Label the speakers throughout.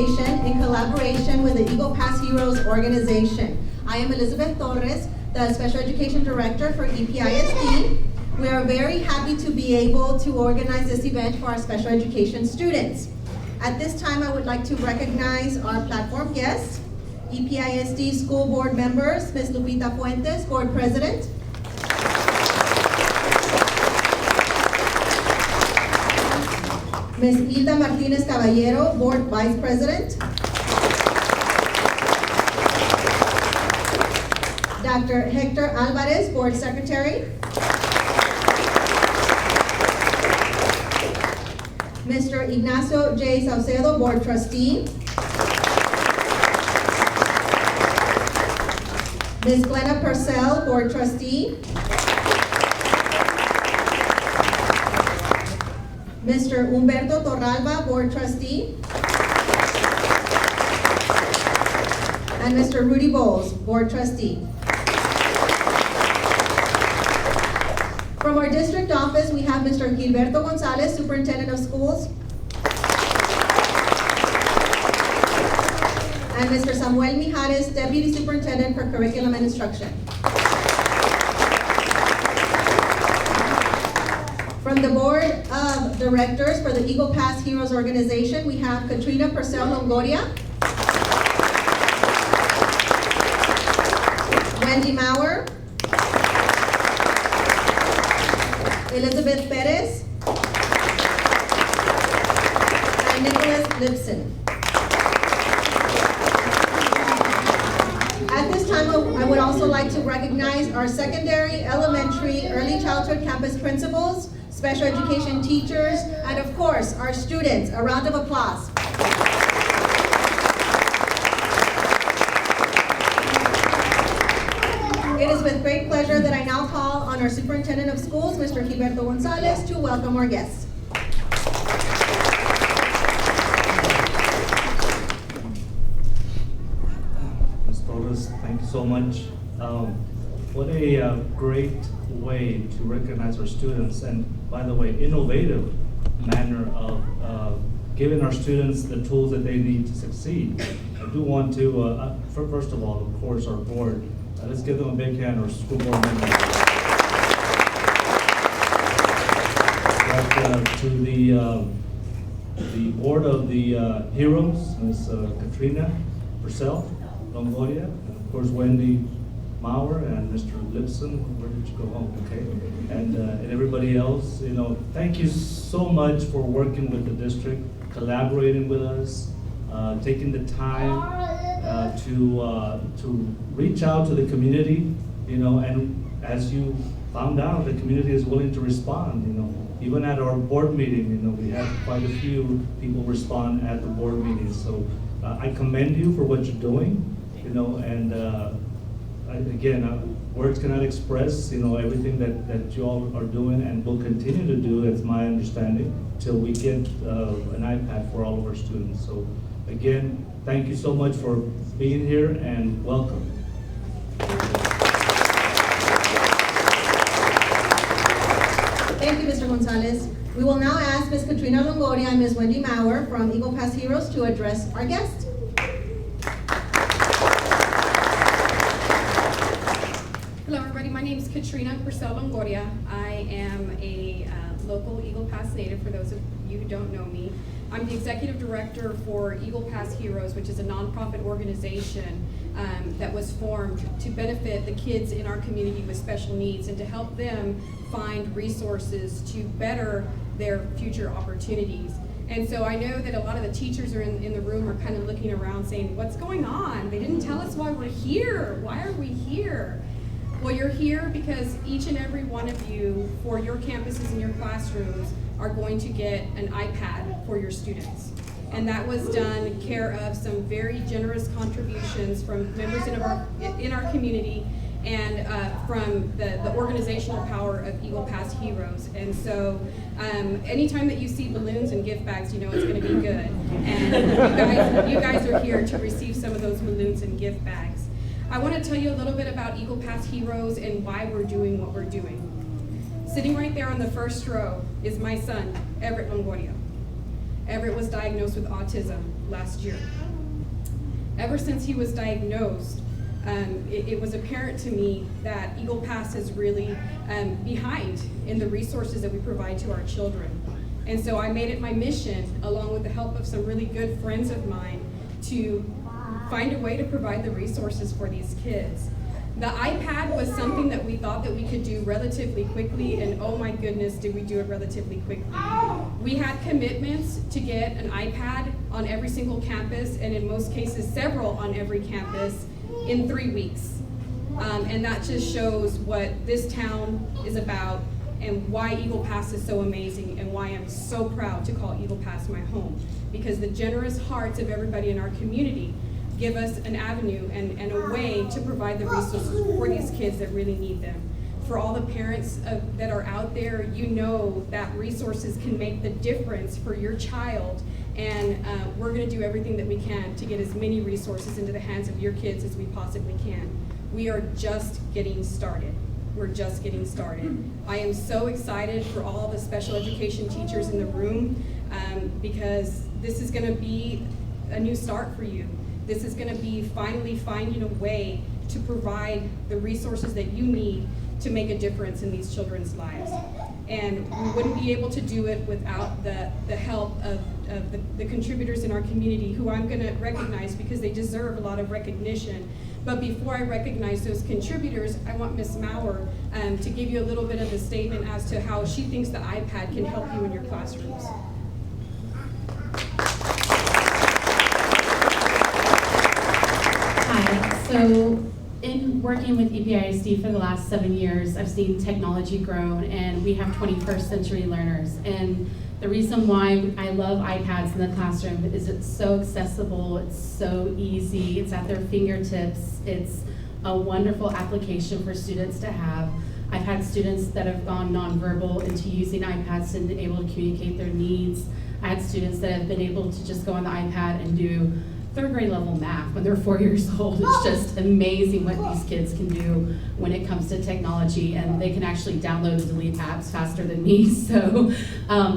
Speaker 1: Education in collaboration with the Eagle Pass Heroes organization. I am Elizabeth Torres, the Special Education Director for EPISD. We are very happy to be able to organize this event for our special education students. At this time, I would like to recognize our platform guests, EPISD school board members, Ms. Lupita Fuentes, board president. Ms. Hilda Martinez Caballero, board vice president. Dr. Hector Alvarez, board secretary. Mr. Ignacio J. Saucedo, board trustee. Ms. Glenna Purcell, board trustee. Mr. Humberto Torralba, board trustee. And Mr. Rudy Bowles, board trustee. From our district office, we have Mr. Gilberto Gonzalez, superintendent of schools. And Mr. Samuel Mijares, deputy superintendent for curriculum and instruction. From the board of directors for the Eagle Pass Heroes organization, we have Katrina Purcell Longoria, Wendy Maurer, Elizabeth Perez, and Nicholas Lipson. At this time, I would also like to recognize our secondary, elementary, early childhood campus principals, special education teachers, and of course, our students. A round of applause. It is with great pleasure that I now call on our superintendent of schools, Mr. Gilberto Gonzalez, to welcome our guests.
Speaker 2: Ms. Torres, thank you so much. What a great way to recognize our students, and by the way, innovative manner of giving our students the tools that they need to succeed. I do want to, first of all, of course, our board. Let's give them a big hand, our school board members. But, to the board of the heroes, Ms. Katrina Purcell Longoria, and of course Wendy Maurer and Mr. Lipson. Where did you go home? Okay, and everybody else. You know, thank you so much for working with the district, collaborating with us, taking the time to reach out to the community. You know, and as you found out, the community is willing to respond. You know, even at our board meeting, you know, we had quite a few people respond at the board meeting. So I commend you for what you're doing. You know, and again, words cannot express, you know, everything that you all are doing and will continue to do, it's my understanding, till we get an iPad for all of our students. So again, thank you so much for being here and welcome.
Speaker 1: Thank you, Mr. Gonzalez. We will now ask Ms. Katrina Longoria and Ms. Wendy Maurer from Eagle Pass Heroes to address our guests.
Speaker 3: My name is Katrina Purcell Longoria. I am a local Eagle Pass native, for those of you who don't know me. I'm the executive director for Eagle Pass Heroes, which is a nonprofit organization that was formed to benefit the kids in our community with special needs and to help them find resources to better their future opportunities. And so I know that a lot of the teachers are in the room are kind of looking around saying, what's going on? They didn't tell us why we're here. Why are we here? Well, you're here because each and every one of you, for your campuses and your classrooms, are going to get an iPad for your students. And that was done care of some very generous contributions from members in our community and from the organizational power of Eagle Pass Heroes. And so anytime that you see balloons and gift bags, you know it's going to be good. And you guys are here to receive some of those balloons and gift bags. I want to tell you a little bit about Eagle Pass Heroes and why we're doing what we're doing. Sitting right there on the first row is my son, Everett Longoria. Everett was diagnosed with autism last year. Ever since he was diagnosed, it was apparent to me that Eagle Pass is really behind in the resources that we provide to our children. And so I made it my mission, along with the help of some really good friends of mine, to find a way to provide the resources for these kids. The iPad was something that we thought that we could do relatively quickly, and oh my goodness, did we do it relatively quickly. We had commitments to get an iPad on every single campus, and in most cases, several on every campus in 3 weeks. And that just shows what this town is about and why Eagle Pass is so amazing and why I'm so proud to call Eagle Pass my home. Because the generous hearts of everybody in our community give us an avenue and a way to provide the resources for these kids that really need them. For all the parents that are out there, you know that resources can make the difference for your child, and we're going to do everything that we can to get as many resources into the hands of your kids as we possibly can. We are just getting started. We're just getting started. I am so excited for all the special education teachers in the room because this is going to be a new start for you. This is going to be finally finding a way to provide the resources that you need to make a difference in these children's lives. And we wouldn't be able to do it without the help of the contributors in our community, who I'm going to recognize because they deserve a lot of recognition. But before I recognize those contributors, I want Ms. Maurer to give you a little bit of a statement as to how she thinks the iPad can help you in your classrooms.
Speaker 4: Hi, so in working with EPISD for the last 7 years, I've seen technology grow, and we have 21st century learners. And the reason why I love iPads in the classroom is it's so accessible, it's so easy, it's at their fingertips, it's a wonderful application for students to have. I've had students that have gone nonverbal into using iPads and been able to communicate their needs. I had students that have been able to just go on the iPad and do third grade level math when they're 4 years old. It's just amazing what these kids can do when it comes to technology, and they can actually download and delete apps faster than me. So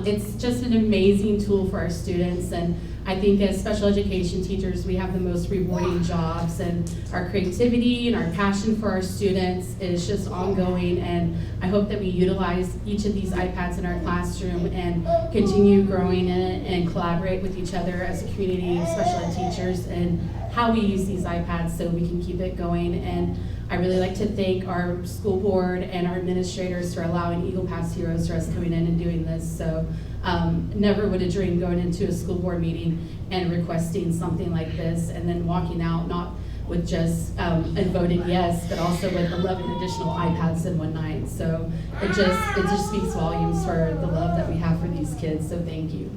Speaker 4: it's just an amazing tool for our students, and I think as special education teachers, we have the most rewarding jobs, and our creativity and our passion for our students is just ongoing, and I hope that we utilize each of these iPads in our classroom and continue growing it and collaborate with each other as a community of special ed teachers and how we use these iPads so we can keep it going. And I really like to thank our school board and our administrators for allowing Eagle Pass Heroes for us coming in and doing this. So never would have dreamed going into a school board meeting and requesting something like this and then walking out not with just and voting yes, but also with 11 additional iPads in one night. So it just speaks volumes for the love that we have for these kids. So thank you.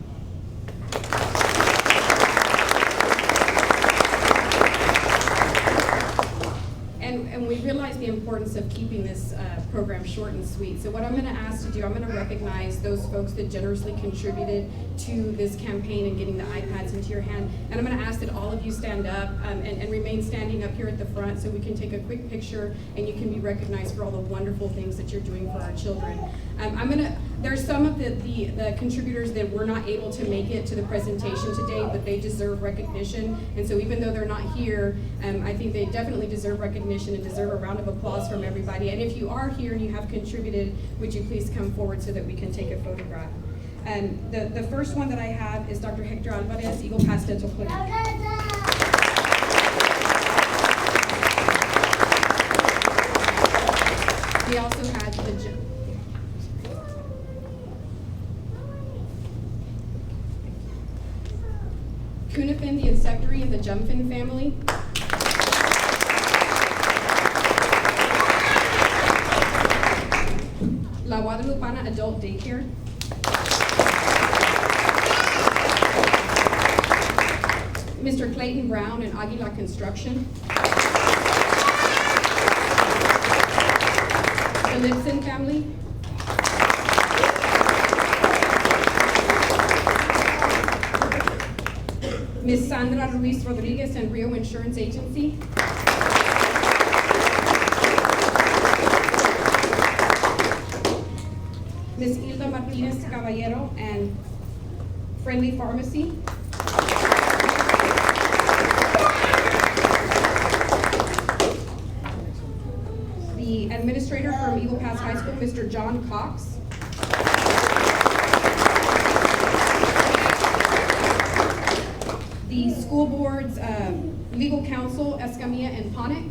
Speaker 3: And we realize the importance of keeping this program short and sweet. So what I'm going to ask to do, I'm going to recognize those folks that generously contributed to this campaign and getting the iPads into your hand. And I'm going to ask that all of you stand up and remain standing up here at the front so we can take a quick picture and you can be recognized for all the wonderful things that you're doing for our children. There's some of the contributors that were not able to make it to the presentation today, but they deserve recognition. And so even though they're not here, I think they definitely deserve recognition and deserve a round of applause from everybody. And if you are here and you have contributed, would you please come forward so that we can take a photograph? The first one that I have is Dr. Hector Alvarez, Eagle Pass Dental Clinic. We also had the Cunifin, the insectary, and the Jumpfin family. La Guadalupana Adult Daycare. Mr. Clayton Brown and Aguila Construction. The Lipson family. Ms. Sandra Ruiz Rodriguez and Rio Insurance Agency. Ms. Hilda Martinez Caballero and Friendly Pharmacy. The administrator from Eagle Pass High School, Mr. John Cox. The school board's legal counsel, Escamilla and Ponick.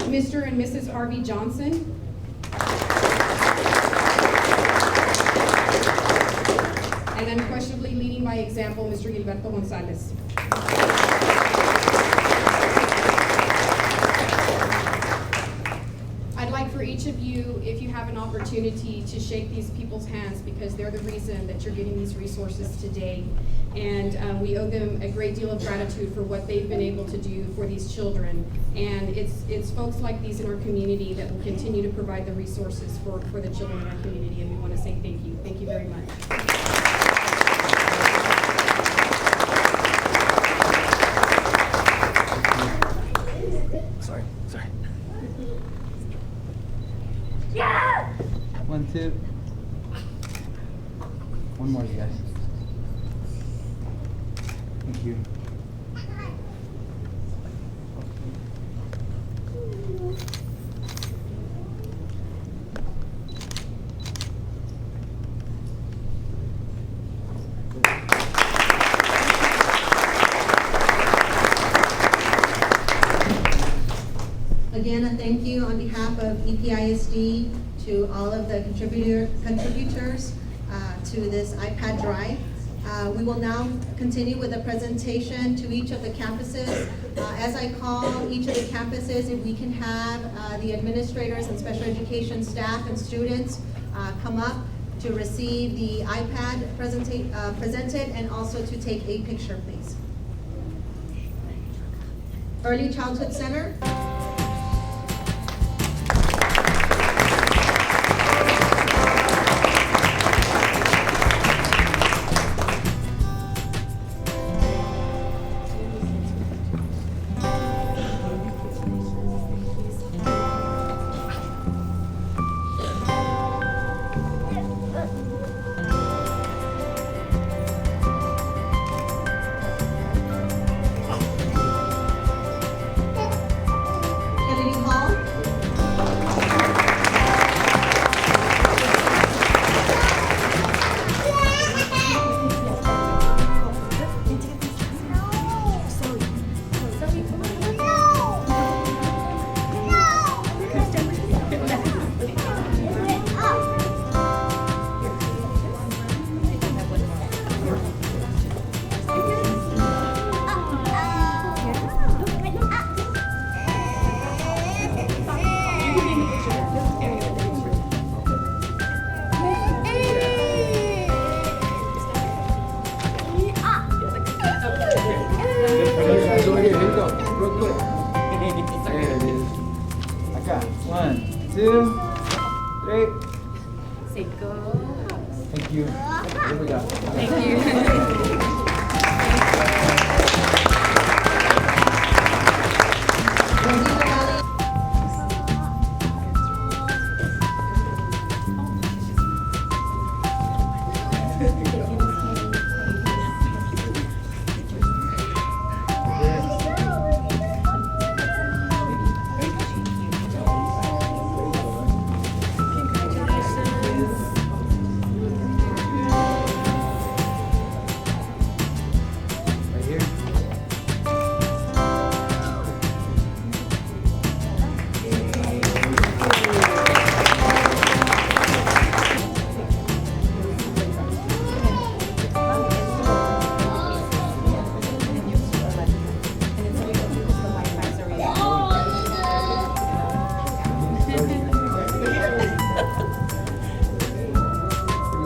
Speaker 3: Mr. and Mrs. Harvey Johnson. And unquestionably leading by example, Mr. Gilberto Gonzalez. I'd like for each of you, if you have an opportunity, to shake these people's hands because they're the reason that you're getting these resources today. And we owe them a great deal of gratitude for what they've been able to do for these children. And it's folks like these in our community that will continue to provide the resources for the children in our community, and we want to say thank you. Thank you very much.
Speaker 5: Sorry. Yeah! 1, 2. One more, you guys. Thank you.
Speaker 1: Again, a thank you on behalf of EPISD to all of the contributors to this iPad Drive. We will now continue with a presentation to each of the campuses. As I call each of the campuses, if we can have the administrators and special education staff and students come up to receive the iPad presented and also to take a picture, please. Early Childhood Center.
Speaker 5: Thank you. Here we go.
Speaker 4: Thank you.
Speaker 5: Right here. Here we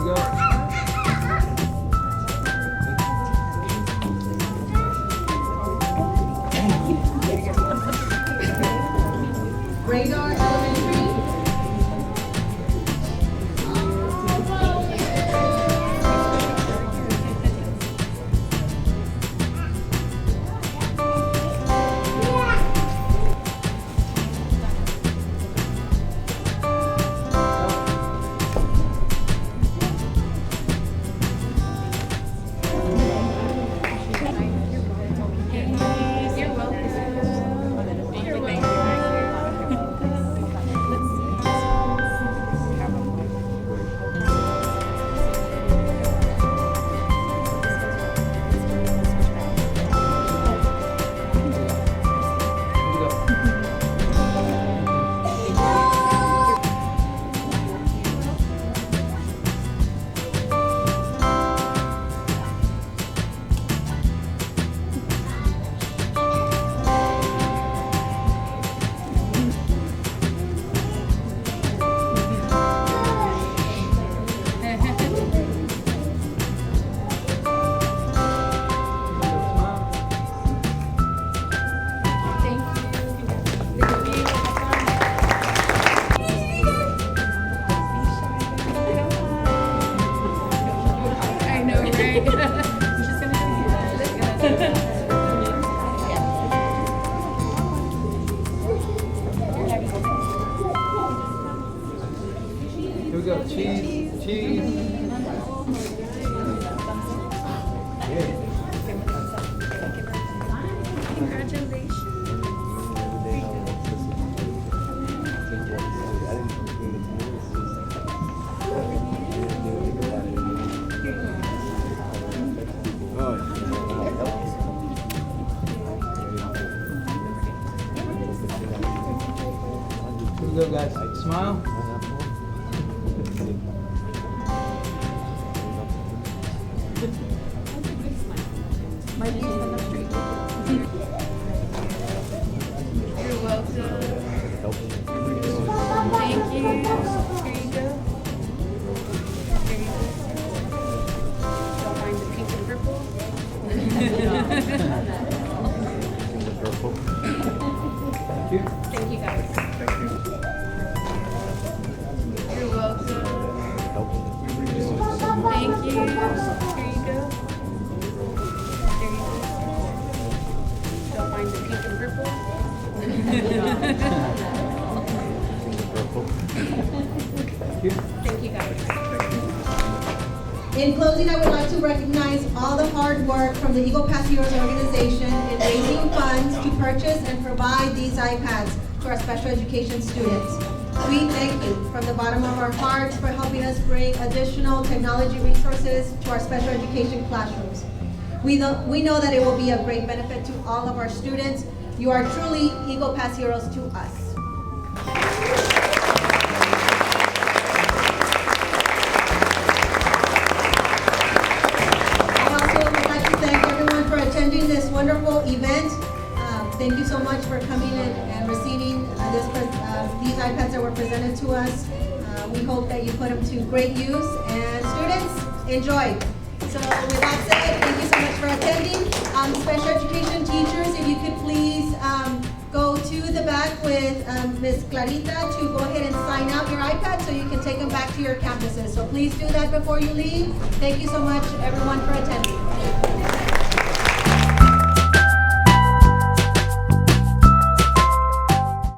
Speaker 5: go.
Speaker 1: Radar Elementary.
Speaker 5: go. Cheese. Cheese. Here we go, guys. Smile.
Speaker 3: You're welcome. Thank you. Here you go. Here you go. Don't mind the pink and purple.
Speaker 5: Thank you.
Speaker 3: Thank you, guys. You're welcome. Thank you. Here you go. There you go. Don't mind the pink and purple.
Speaker 5: Thank you.
Speaker 3: Thank you, guys.
Speaker 1: In closing, I would like to recognize all the hard work from the Eagle Pass Heroes organization in raising funds to purchase and provide these iPads to our special education students. We thank you from the bottom of our hearts for helping us bring additional technology resources to our special education classrooms. We know that it will be a great benefit to all of our students. You are truly Eagle Pass Heroes to us. Attending this wonderful event. Thank you so much for coming in and receiving these iPads that were presented to us. We hope that you put them to great use, and students, enjoy. So with that said, thank you so much for attending. Special education teachers, if you could please go to the back with Ms. Clarita to go ahead and sign out your iPad so you can take them back to your campuses. So please do that before you leave. Thank you so much, everyone, for attending.